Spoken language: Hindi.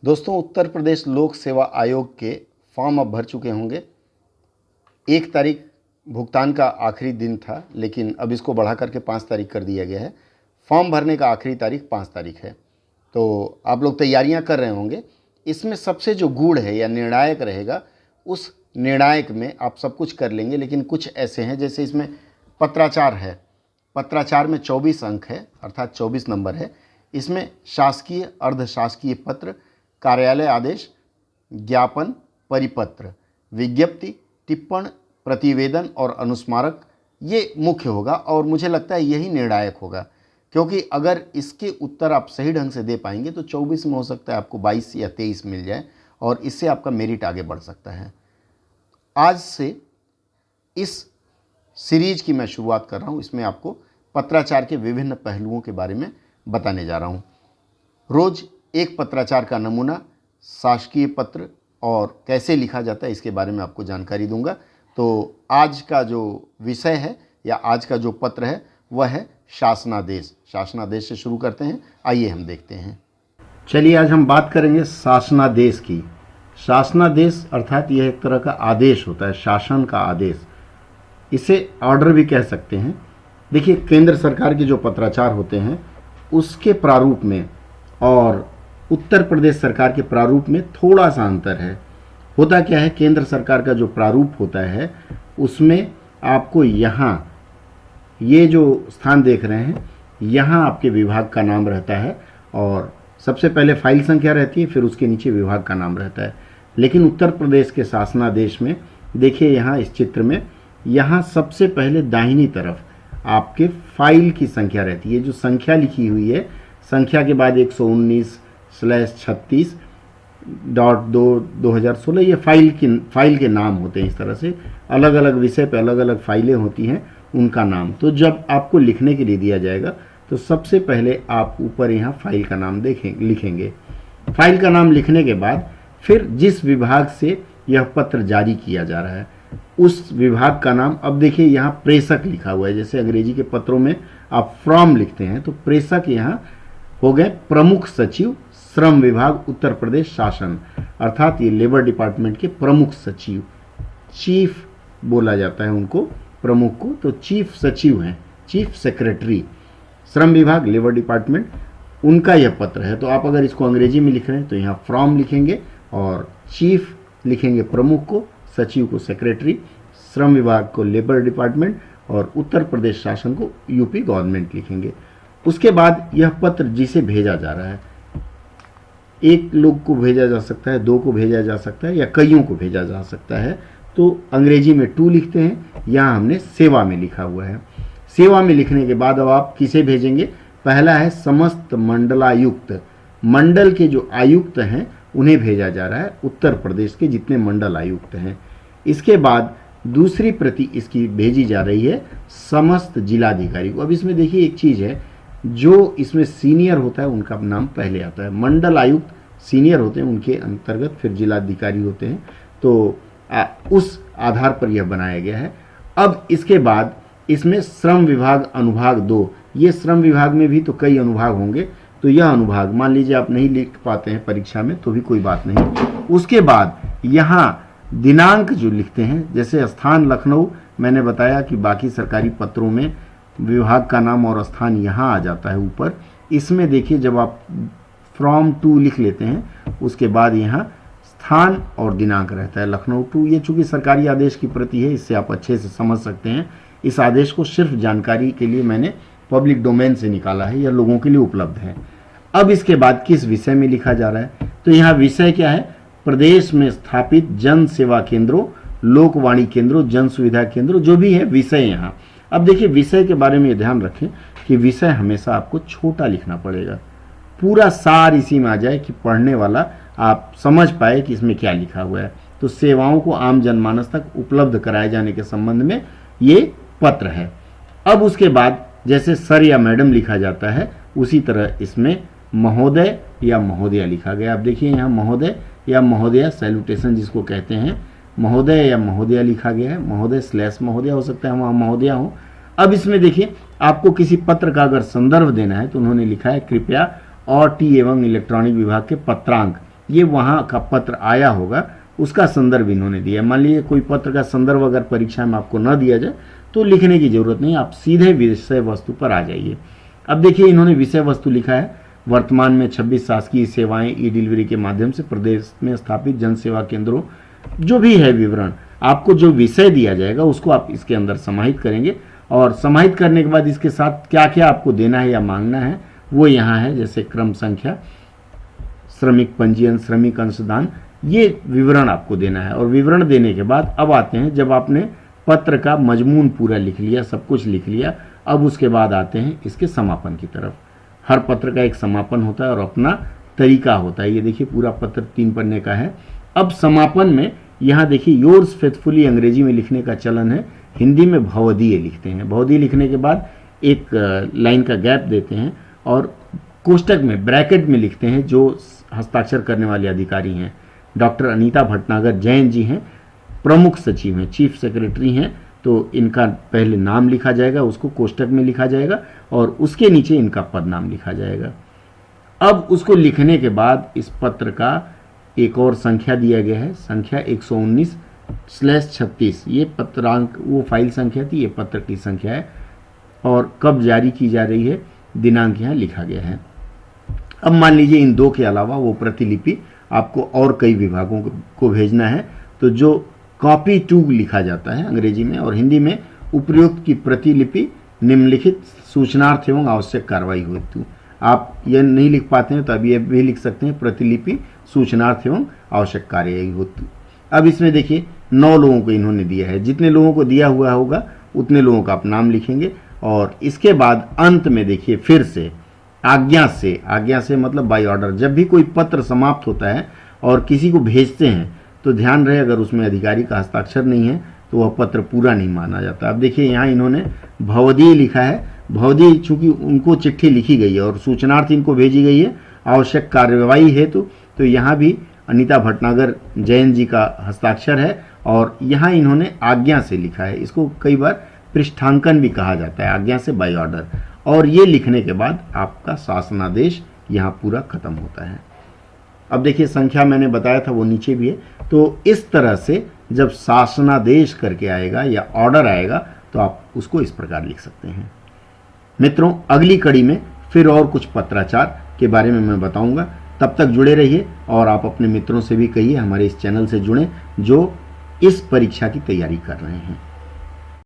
दोस्तों, उत्तर प्रदेश लोक सेवा आयोग के फॉर्म अब भर चुके होंगे। 1 तारीख भुगतान का आखिरी दिन था, लेकिन अब इसको बढ़ा करके 5 तारीख कर दिया गया है। फॉर्म भरने का आखिरी तारीख 5 तारीख है। तो आप लोग तैयारियां कर रहे होंगे। इसमें सबसे जो गूढ़ है या निर्णायक रहेगा, उस निर्णायक में आप सब कुछ कर लेंगे, लेकिन कुछ ऐसे हैं जैसे इसमें पत्राचार है। पत्राचार में 24 अंक है, अर्थात 24 नंबर है। इसमें शासकीय, अर्धशासकीय पत्र, कार्यालय आदेश, ज्ञापन, परिपत्र, विज्ञप्ति, टिप्पण, प्रतिवेदन और अनुस्मारक, ये मुख्य होगा और मुझे लगता है यही निर्णायक होगा, क्योंकि अगर इसके उत्तर आप सही ढंग से दे पाएंगे तो 24 में हो सकता है आपको 22 या 23 मिल जाए और इससे आपका मेरिट आगे बढ़ सकता है। आज से इस सीरीज की मैं शुरुआत कर रहा हूँ। इसमें आपको पत्राचार के विभिन्न पहलुओं के बारे में बताने जा रहा हूँ। रोज़ एक पत्राचार का नमूना, शासकीय पत्र और कैसे लिखा जाता है, इसके बारे में आपको जानकारी दूंगा। तो आज का जो विषय है या आज का जो पत्र है वह है शासनादेश। शासनादेश से शुरू करते हैं, आइए हम देखते हैं। चलिए, आज हम बात करेंगे शासनादेश की। शासनादेश अर्थात यह एक तरह का आदेश होता है, शासन का आदेश। इसे ऑर्डर भी कह सकते हैं। देखिए, केंद्र सरकार के जो पत्राचार होते हैं उसके प्रारूप में और उत्तर प्रदेश सरकार के प्रारूप में थोड़ा सा अंतर है। होता क्या है, केंद्र सरकार का जो प्रारूप होता है उसमें आपको यहाँ ये जो स्थान देख रहे हैं, यहाँ आपके विभाग का नाम रहता है और सबसे पहले फाइल संख्या रहती है, फिर उसके नीचे विभाग का नाम रहता है। लेकिन उत्तर प्रदेश के शासनादेश में देखिए, यहाँ इस चित्र में यहाँ सबसे पहले दाहिनी तरफ आपके फाइल की संख्या रहती है। जो संख्या लिखी हुई है, संख्या के बाद 119/36.2/2016, ये फाइल के नाम होते हैं। इस तरह से अलग अलग विषय पे अलग अलग फाइलें होती हैं, उनका नाम। तो जब आपको लिखने के लिए दिया जाएगा तो सबसे पहले आप ऊपर यहाँ फाइल का नाम लिखेंगे। फाइल का नाम लिखने के बाद फिर जिस विभाग से यह पत्र जारी किया जा रहा है उस विभाग का नाम। अब देखिए, यहाँ प्रेषक लिखा हुआ है। जैसे अंग्रेजी के पत्रों में आप फ्रॉम लिखते हैं, तो प्रेषक यहाँ हो गए प्रमुख सचिव, श्रम विभाग, उत्तर प्रदेश शासन, अर्थात ये लेबर डिपार्टमेंट के प्रमुख सचिव, चीफ बोला जाता है उनको, प्रमुख को। तो चीफ सचिव हैं, चीफ सेक्रेटरी, श्रम विभाग, लेबर डिपार्टमेंट, उनका यह पत्र है। तो आप अगर इसको अंग्रेजी में लिख रहे हैं तो यहाँ फ्रॉम लिखेंगे और चीफ लिखेंगे प्रमुख को, सचिव को सेक्रेटरी, श्रम विभाग को लेबर डिपार्टमेंट और उत्तर प्रदेश शासन को यूपी गवर्नमेंट लिखेंगे। उसके बाद यह पत्र जिसे भेजा जा रहा है, एक लोग को भेजा जा सकता है, 2 को भेजा जा सकता है या कईयों को भेजा जा सकता है। तो अंग्रेजी में टू लिखते हैं, यहाँ हमने सेवा में लिखा हुआ है। सेवा में लिखने के बाद अब आप किसे भेजेंगे? पहला है समस्त मंडलायुक्त, मंडल के जो आयुक्त हैं उन्हें भेजा जा रहा है, उत्तर प्रदेश के जितने मंडल आयुक्त हैं। इसके बाद दूसरी प्रति इसकी भेजी जा रही है समस्त जिलाधिकारी को। अब इसमें देखिए एक चीज़ है, जो इसमें सीनियर होता है उनका नाम पहले आता है। मंडल आयुक्त सीनियर होते हैं, उनके अंतर्गत फिर जिलाधिकारी होते हैं। तो उस आधार पर यह बनाया गया है। अब इसके बाद इसमें श्रम विभाग अनुभाग 2, ये श्रम विभाग में भी तो कई अनुभाग होंगे, तो यह अनुभाग मान लीजिए आप नहीं लिख पाते हैं परीक्षा में तो भी कोई बात नहीं। उसके बाद यहाँ दिनांक जो लिखते हैं, जैसे स्थान लखनऊ, मैंने बताया कि बाकी सरकारी पत्रों में विभाग का नाम और स्थान यहाँ आ जाता है ऊपर। इसमें देखिए, जब आप फ्रॉम टू लिख लेते हैं उसके बाद यहाँ स्थान और दिनांक रहता है, लखनऊ टू। ये चूंकि सरकारी आदेश की प्रति है, इससे आप अच्छे से समझ सकते हैं। इस आदेश को सिर्फ जानकारी के लिए मैंने पब्लिक डोमेन से निकाला है, यह लोगों के लिए उपलब्ध है। अब इसके बाद किस विषय में लिखा जा रहा है, तो यहाँ विषय क्या है? प्रदेश में स्थापित जन सेवा केंद्रों, लोकवाणी केंद्रों, जन सुविधा केंद्रों, जो भी है विषय यहाँ। अब देखिए, विषय के बारे में ध्यान रखें कि विषय हमेशा आपको छोटा लिखना पड़ेगा, पूरा सार इसी में आ जाए कि पढ़ने वाला आप समझ पाए कि इसमें क्या लिखा हुआ है। तो सेवाओं को आम जनमानस तक उपलब्ध कराए जाने के संबंध में ये पत्र है। अब उसके बाद जैसे सर या मैडम लिखा जाता है, उसी तरह इसमें महोदय या महोदया लिखा गया। अब देखिए, यहाँ महोदय या महोदया, सैल्यूटेशन जिसको कहते हैं, महोदय या महोदया लिखा गया है। महोदय / महोदया हो सकता है, वहाँ महोदया हो। अब इसमें देखिए, आपको किसी पत्र का अगर संदर्भ देना है तो उन्होंने लिखा है कृपया और टी एवं इलेक्ट्रॉनिक विभाग के पत्रांक ये वहाँ का पत्र आया होगा उसका संदर्भ इन्होंने दिया। मान लीजिए कोई पत्र का संदर्भ अगर परीक्षा में आपको न दिया जाए तो लिखने की जरूरत नहीं, आप सीधे विषय वस्तु पर आ जाइए। अब देखिए इन्होंने विषय वस्तु लिखा है, वर्तमान में 26 शासकीय सेवाएं ई डिलीवरी के माध्यम से प्रदेश में स्थापित जन सेवा केंद्रों, जो भी है विवरण, आपको जो विषय दिया जाएगा उसको आप इसके अंदर समाहित करेंगे और समाहित करने के बाद इसके साथ क्या क्या आपको देना है या मांगना है वो यहाँ है, जैसे क्रम संख्या, श्रमिक पंजीयन, श्रमिक अंशदान, ये विवरण आपको देना है। और विवरण देने के बाद अब आते हैं, जब आपने पत्र का मजमून पूरा लिख लिया, सब कुछ लिख लिया, अब उसके बाद आते हैं इसके समापन की तरफ। हर पत्र का एक समापन होता है और अपना तरीका होता है। ये देखिए पूरा पत्र 3 पन्ने का है। अब समापन में यहाँ देखिए योर्स फेथफुली अंग्रेजी में लिखने का चलन है, हिंदी में भवदीय लिखते हैं। भवदीय लिखने के बाद एक लाइन का गैप देते हैं और कोष्टक में ब्रैकेट में लिखते हैं जो हस्ताक्षर करने वाले अधिकारी हैं। डॉक्टर अनीता भटनागर जैन जी हैं, प्रमुख सचिव हैं, चीफ सेक्रेटरी हैं, तो इनका पहले नाम लिखा जाएगा, उसको कोष्टक में लिखा जाएगा और उसके नीचे इनका पद नाम लिखा जाएगा। अब उसको लिखने के बाद इस पत्र का एक और संख्या दिया गया है, संख्या 119/36, ये पत्रांक वो फाइल संख्या थी, ये पत्र की संख्या है और कब जारी की जा रही है, दिनांक यहाँ लिखा गया है। अब मान लीजिए इन 2 के अलावा वो प्रतिलिपि आपको और कई विभागों को भेजना है, तो जो कॉपी टू लिखा जाता है अंग्रेजी में और हिंदी में, उपयुक्त की प्रतिलिपि निम्नलिखित सूचनार्थ एवं आवश्यक कार्रवाई हेतु। आप ये नहीं लिख पाते हैं तो अब ये भी लिख सकते हैं, प्रतिलिपि सूचनार्थ एवं आवश्यक कार्रवाई हेतु। अब इसमें देखिए 9 लोगों को इन्होंने दिया है, जितने लोगों को दिया हुआ होगा उतने लोगों का आप नाम लिखेंगे और इसके बाद अंत में देखिए फिर से आज्ञा से मतलब बाय ऑर्डर। जब भी कोई पत्र समाप्त होता है और किसी को भेजते हैं तो ध्यान रहे अगर उसमें अधिकारी का हस्ताक्षर नहीं है तो वह पत्र पूरा नहीं माना जाता। अब देखिए यहाँ इन्होंने भवदीय लिखा है, भवदीय चूंकि उनको चिट्ठी लिखी गई है और सूचनार्थ इनको भेजी गई है आवश्यक कार्यवाही हेतु, तो यहाँ भी अनीता भटनागर जैन जी का हस्ताक्षर है और यहाँ इन्होंने आज्ञा से लिखा है। इसको कई बार पृष्ठांकन भी कहा जाता है, आज्ञा से बाय ऑर्डर। और ये लिखने के बाद आपका शासनादेश यहाँ पूरा खत्म होता है। अब देखिए संख्या मैंने बताया था वो नीचे भी है, तो इस तरह से जब शासनादेश करके आएगा या ऑर्डर आएगा तो आप उसको इस प्रकार लिख सकते हैं। मित्रों, अगली कड़ी में फिर और कुछ पत्राचार के बारे में मैं बताऊंगा, तब तक जुड़े रहिए और आप अपने मित्रों से भी कहिए हमारे इस चैनल से जुड़ें जो इस परीक्षा की तैयारी कर रहे हैं।